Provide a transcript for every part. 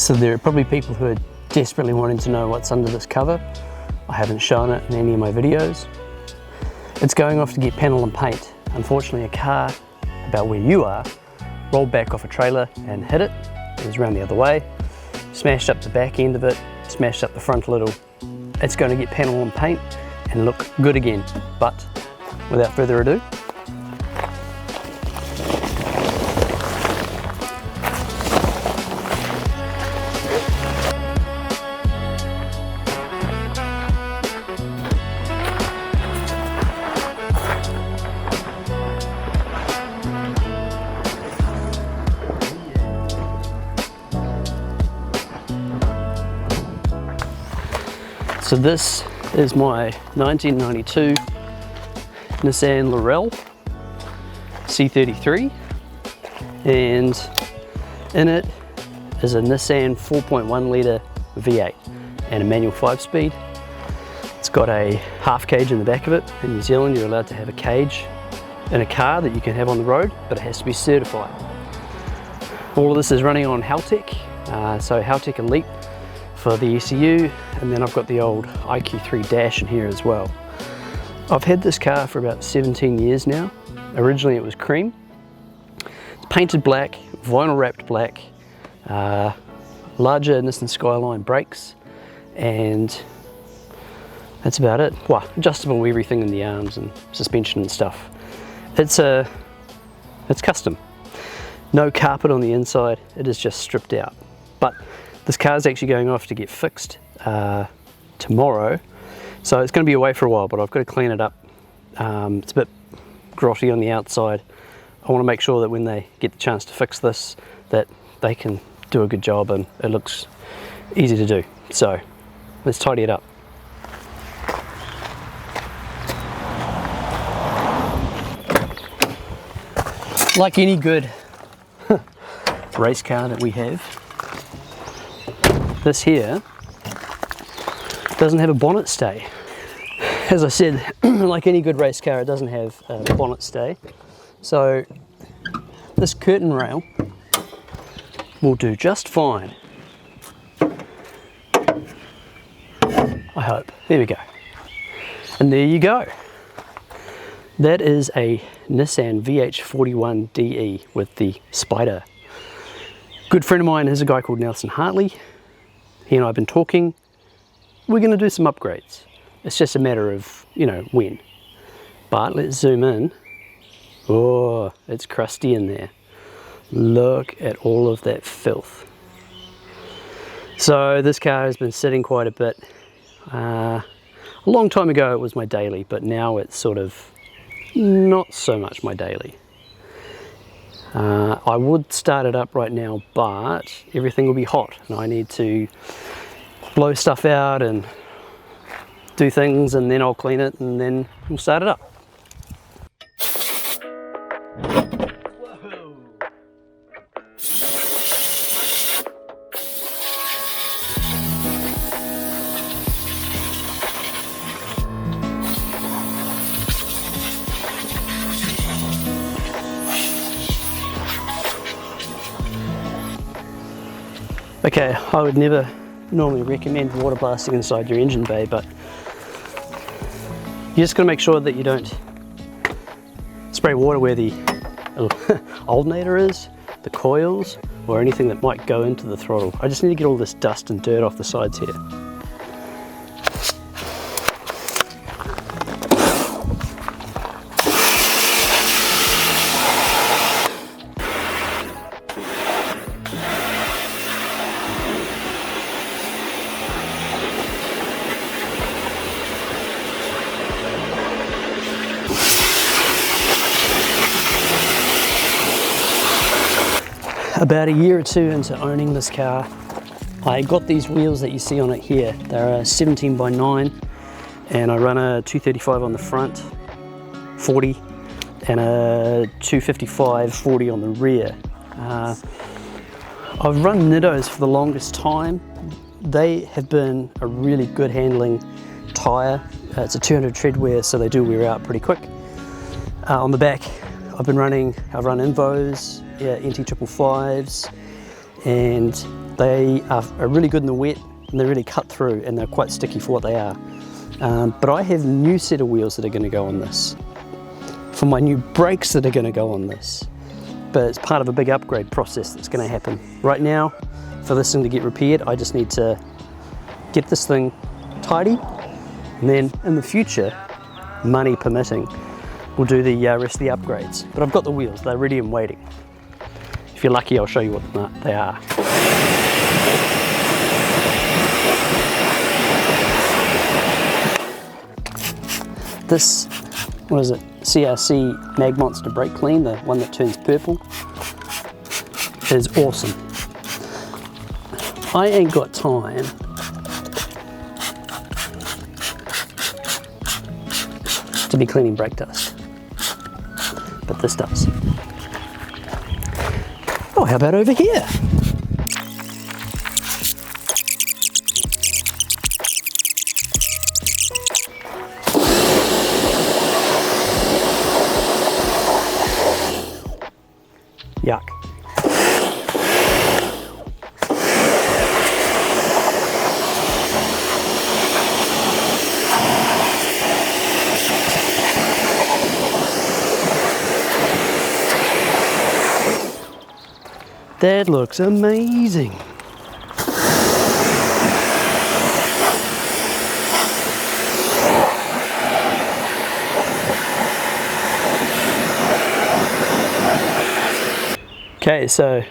So there are probably people who are desperately wanting to know what's under this cover. I haven't shown it in any of my videos. It's going off to get panel and paint. Unfortunately, a car about where you are rolled back off a trailer and hit it. It was around the other way, smashed up the back end of it, smashed up the front a little. It's going to get panel and paint and look good again. But without further ado, so this is my 1992 Nissan Laurel C33, and in it is a Nissan 4.1 litre V8 and a manual 5-speed. It's got a half cage in the back of it. In New Zealand you're allowed to have a cage in a car that you can have on the road, but it has to be certified. All of this is running on Haltech, so Haltech Elite for the ECU, and then I've got the old IQ3 dash in here as well. I've had this car for about 17 years now. Originally it was cream. It's painted black, vinyl wrapped black, larger Nissan Skyline brakes, and that's about it. Well, adjustable everything in the arms and suspension and stuff. It's custom. No carpet on the inside, it is just stripped out. But this car is actually going off to get fixed tomorrow, so it's going to be away for a while, but I've got to clean it up. It's a bit grotty on the outside. I want to make sure that when they get the chance to fix this, that they can do a good job and it looks easy to do. So let's tidy it up. Like any good race car that we have, this here doesn't have a bonnet stay. As I said, like any good race car, it doesn't have a bonnet stay. So this curtain rail will do just fine. I hope. There we go. And there you go. That is a Nissan VH41DE with the Spider. Good friend of mine is a guy called Nelson Hartley. He and I have been talking. We're going to do some upgrades. It's just a matter of, you know, when. But let's zoom in. Oh, it's crusty in there. Look at all of that filth. So this car has been sitting quite a bit. A long time ago it was my daily, but now it's sort of not so much my daily. I would start it up right now, but everything will be hot and I need to blow stuff out and do things, and then I'll clean it and then we'll start it up. Whoa. Okay, I would never normally recommend water blasting inside your engine bay, but you just got to make sure that you don't spray water where the alternator is, the coils, or anything that might go into the throttle. I just need to get all this dust and dirt off the sides here. About a year or two into owning this car, I got these wheels that you see on it here. They're a 17x9 and I run a 235 on the front, 40, and a 255 40 on the rear. I've run Nittos for the longest time. They have been a really good handling tyre. It's a 200 tread wear, so they do wear out pretty quick. On the back, I've run Invos, NT555s, and they are really good in the wet, and they're really cut through, and they're quite sticky for what they are. But I have a new set of wheels that are going to go on this, for my new brakes that are going to go on this. But it's part of a big upgrade process that's going to happen. Right now, for this thing to get repaired, I just need to get this thing tidy, and then in the future, money permitting, we'll do the rest of the upgrades. But I've got the wheels, they're ready and waiting. If you're lucky, I'll show you what they are. This, what is it? CRC Mag Monster Brake Clean, the one that turns purple, is awesome. I ain't got time to be cleaning brake dust, but this does. Oh, how about over here? Yuck. That looks amazing. Okay, so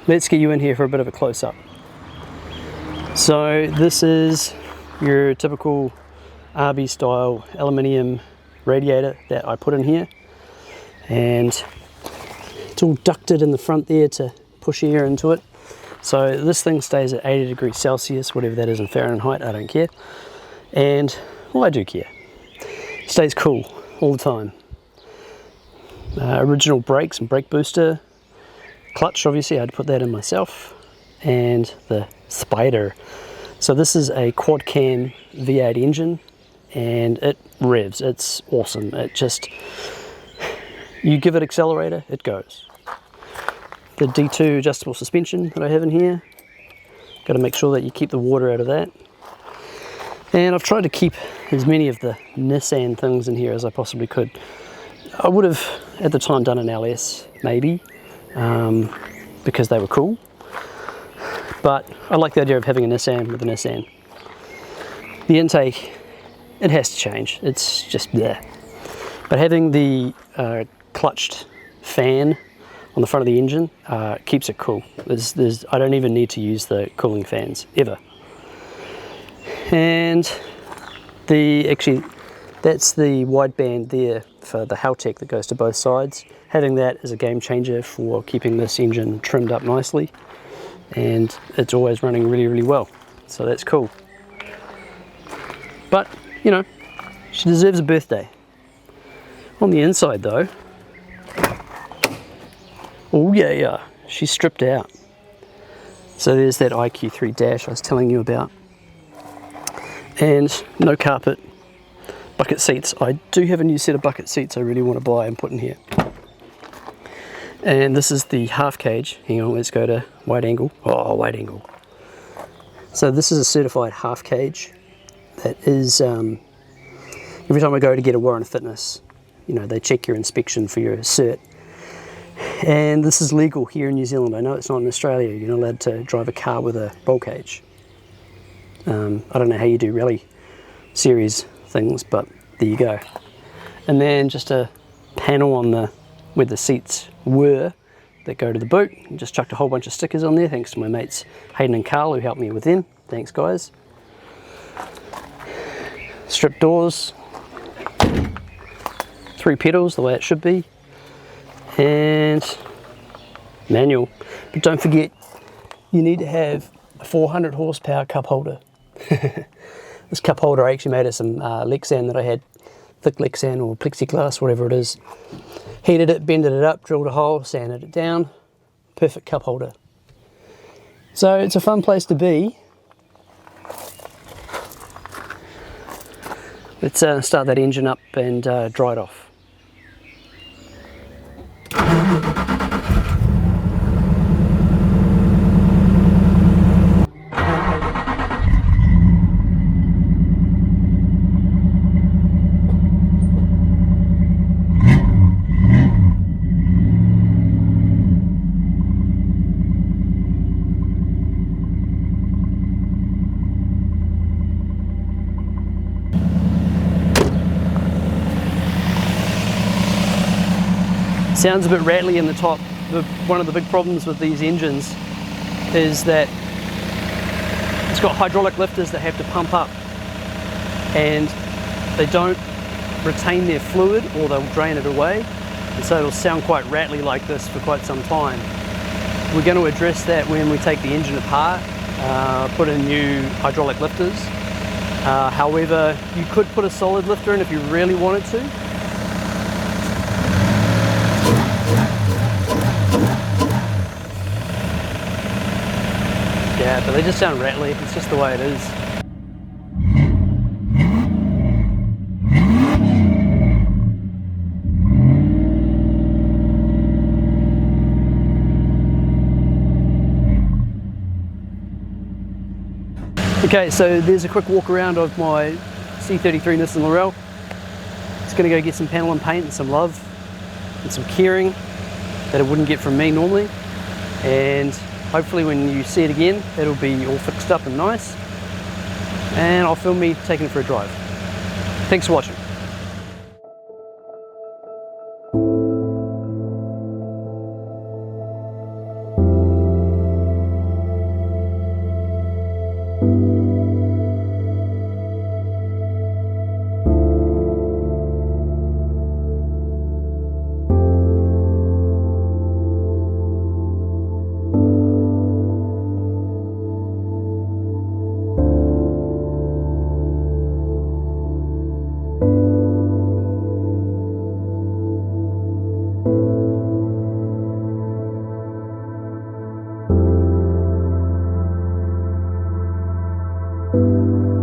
let's get you in here for a bit of a close-up. So this is your typical RB style aluminium radiator that I put in here, and it's all ducted in the front there to push air into it. So this thing stays at 80 degrees Celsius, whatever that is in Fahrenheit, I don't care. And, well, I do care. It stays cool all the time. Original brakes and brake booster. Clutch, obviously, I had to put that in myself. And the Spider. So this is a quad cam V8 engine, and it revs. It's awesome. It just, you give it accelerator, it goes. The D2 adjustable suspension that I have in here, got to make sure that you keep the water out of that. And I've tried to keep as many of the Nissan things in here as I possibly could. I would have at the time done an LS maybe, because they were cool, but I like the idea of having a Nissan with a Nissan. The intake, it has to change, it's just there. But having the clutched fan on the front of the engine keeps it cool. I don't even need to use the cooling fans, ever. And that's the wideband there for the Haltech that goes to both sides. Having that is a game changer for keeping this engine trimmed up nicely, and it's always running really, really well. So that's cool. But, you know, she deserves a birthday. On the inside though, oh yeah, she's stripped out. So there's that IQ3 dash I was telling you about. And no carpet, bucket seats. I do have a new set of bucket seats I really want to buy and put in here. And this is the half cage. Hang on, let's go to wide angle. Oh, wide angle. So this is a certified half cage. That is, every time I go to get a warrant of fitness, you know, they check your inspection for your cert. And this is legal here in New Zealand. I know it's not in Australia. You're not allowed to drive a car with a roll cage. I don't know how you do rally series things, but there you go. And then just a panel on where the seats were that go to the boot. Just chucked a whole bunch of stickers on there, thanks to my mates Hayden and Carl who helped me with them. Thanks guys. Strip doors, 3 pedals the way it should be, and manual. But don't forget, you need to have a 400 horsepower cup holder. This cup holder I actually made of some Lexan that I had, thick Lexan or plexiglass, whatever it is. Heated it, bended it up, drilled a hole, sanded it down. Perfect cup holder. So it's a fun place to be. Let's start that engine up and dry it off. sounds a bit rattly in the top. One of the big problems with these engines is that it's got hydraulic lifters that have to pump up, and they don't retain their fluid or they'll drain it away, and so it'll sound quite rattly like this for quite some time. We're going to address that when we take the engine apart, put in new hydraulic lifters. However, you could put a solid lifter in if you really wanted to. Yeah, but they just sound rattly. It's just the way it is. Okay, so there's a quick walk around of my C33 Nissan Laurel. It's going to go get some panel and paint and some love and some caring that it wouldn't get from me normally, and hopefully when you see it again it'll be all fixed up and nice, and I'll film me taking it for a drive. Thanks for watching. Thank you.